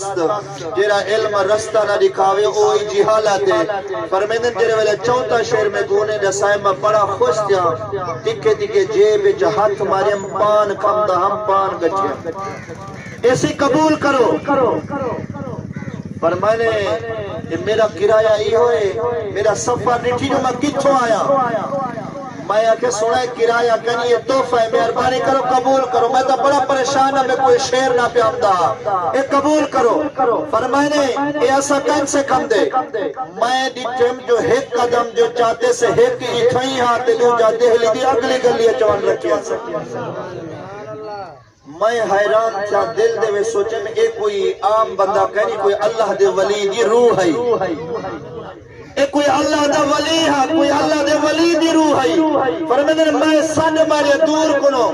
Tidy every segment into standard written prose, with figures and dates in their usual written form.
شخص جیرا علم رستہ نہ دکھاوے اوہی جہالت ہے فرمیندن جیرے والے چوتھا شعر میں گونے دسائے میں بڑا خوش دیا ٹکے ٹکے جیب جو ہاتھ ماریم پان کم دا ہم پان گچھے ایسی قبول کرو فرمانے میرا کرایہ ہی ہوئے میرا سفر نٹھی جو میں کتھوں آیا میں آکے سنائے کرایہ کنی یہ تحفہ ہے مہربانی کرو قبول کرو میں تو بڑا پریشان ہے میں کوئی شعر نہ پہ آمدہ اے قبول کرو فرمانے اے ایسا کن سے کم دے میں دیٹھم جو ایک قدم جو چاہتے سے ایک اتھائی ہاتھ لوں جاتے ہیں لیدی اگلی گلی چوان رکھیا سکتے میں حیران تھا دل دے میں سوچے میں ایک کوئی عام بندہ کہنی کوئی اللہ دے ولی دی روح ہے ایک کوئی اللہ دے ولی ہے کوئی اللہ دے ولی دی روح ہے فرمیدن میں سن مارے دور کنو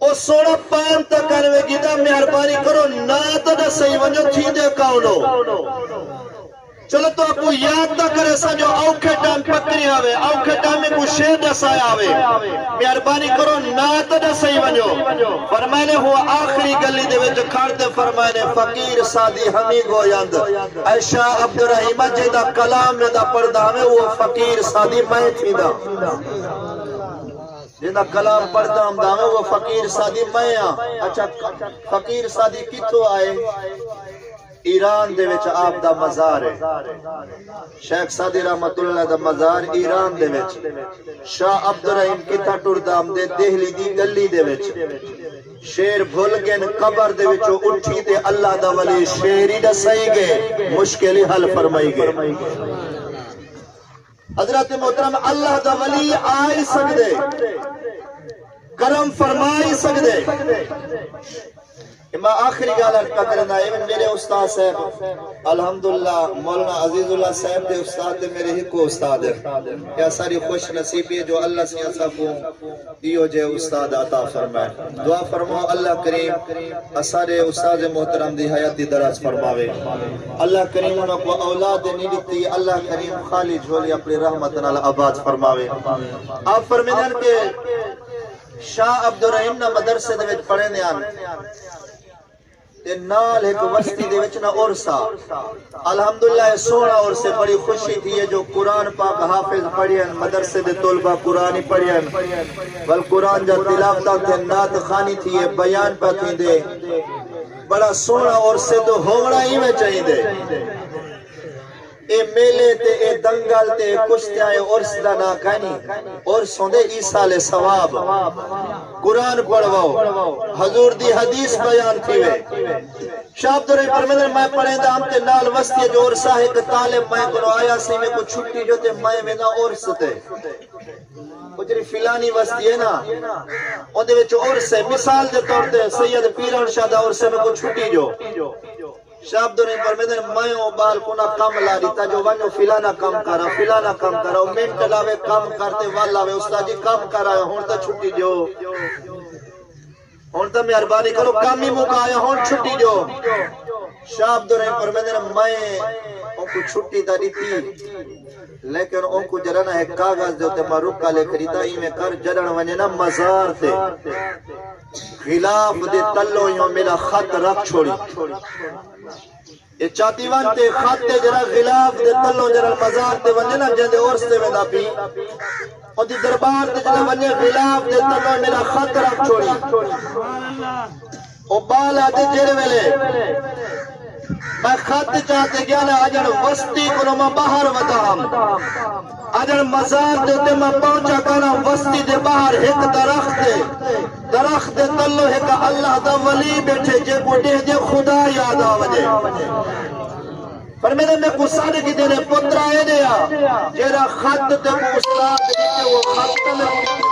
او سوڑا پان تا کرنے گیدہ مہربانی کرو نا تا دا صحیح ونجو تھی دے کاؤنو چلو تو آپ یاد نہ کرے سا جو اوکھے ٹائم پکری آوے اوکھے ٹائم میں کوئی شیر دسائے آوے مہربانی کرو نات دسائی ونجو فرمائنے ہوا آخری گلی دے وچ کھڑتے فرمائنے فقیر سادی ہمیں گویند اے شاہ عبدالرحیمہ جیدہ کلام میں دا پردہ ہمیں وہ فقیر سادی میں تھی دا جیدہ کلام پڑھتا ہم دا ہمیں وہ فقیر سادی میں اچھا فقیر سادی کتو آئے ایران دے وچ آپ دا مزار ہے شیخ سادی رحمت اللہ دا مزار ایران دے وچ شاہ عبدالرحیم کتا ٹردام دے دہلی دی گلی دے وچ شیر بھول گن قبر دے وچو اٹھی تے اللہ دا ولی شیری دا سہی گے مشکلی حل فرمائی گے حضرت محترم اللہ دا ولی آئی سکدے کرم فرمائی سکدے میں آخری گالر کا کرنا ہے میرے استاد صاحب الحمدللہ مولانا عزیز اللہ صاحب دے استاد دے میرے ہی کو استاد ہے کیا ساری خوش نصیبی ہے جو اللہ سے ایسا کو دیو جے استاد عطا فرمائے دعا فرماؤ اللہ کریم اسارے استاد محترم دی حیاتی دراز فرماوے اللہ کریم انہوں کو اولاد نہیں دیتی اللہ کریم خالی جھولی اپنی رحمت نال آباد فرماوے آپ فرمیدن کہ شاہ عبدالرحیم نا مدرسے دے وچ پڑھے نیان تے نال ایک وستی دے وچ نا عرصہ الحمدللہ سونا عرصے بڑی خوشی تھی ہے جو قرآن پاک حافظ پڑھین مدرسے دے طلبہ قرآنی پڑھین بل قرآن جا تلاوتا تھے نات خانی تھی ہے بیان پا تھی دے بڑا سونا عرصے تو ہونا ہی میں چاہی دے اے میلے تے اے دنگل تے کشتیاں عرص دا نا کہنی عرصوں دے عیسال ثواب قرآن پڑھواؤ حضور دی حدیث بیان تھی وے شاہ عبدالرحیم فرمیدن میں پڑھیں دا ہم تے نال وستی جو عرصہ ہے کہ طالب میں کنو آیا سی میں کو چھٹی جو تے میں وینا عرص تے کچھری فلانی وستی ہے نا ان دے وچ عرص ہے مثال دے طور تے سید پیران شاہ دا عرص میں کو چھٹی جو شاہ عبدالرحیم فرمیدن میں او بال کنا کم لا دیتا جو ونجو فلانا کم کرا منٹ لاوے کم کرتے والاوے استاد جی کم کرا ہون تا چھٹی جو ہون تا مہربانی کرو کم ہی مکایا ہون چھٹی جو شاہ عبدالرحیم فرمیدن میں ان کو چھٹی تا دیتی لیکن ان کو جرنا ہے کاغذ جو تے مروکا لے کریتا ہی میں کر جرن ونجنا مزار تے خلاف دے تلو یوں میرا خط رکھ چھوڑی یہ چاہتی وانتے خط تے جرا خلاف دے تلو جرا مزار تے ونجنا جندے عرص تے میں پی اور دی دربار تے جرا ونجے خلاف دے تلو میرا خط رکھ چھوڑی او بالا تے جرے ویلے میں خط چاہتے گیا نا آجر وستی کنو میں باہر وطاہم آجر مزار دیتے میں پہنچا کنا وستی دے باہر ایک درخت دے تلو ایک اللہ دا ولی بیٹھے جے بڑھے جے خدا یاد آوجے فرمیدے میں کسانے کی دینے پترہ ہے دیا جیرا خط تے کو استاد دیتے وہ خط میں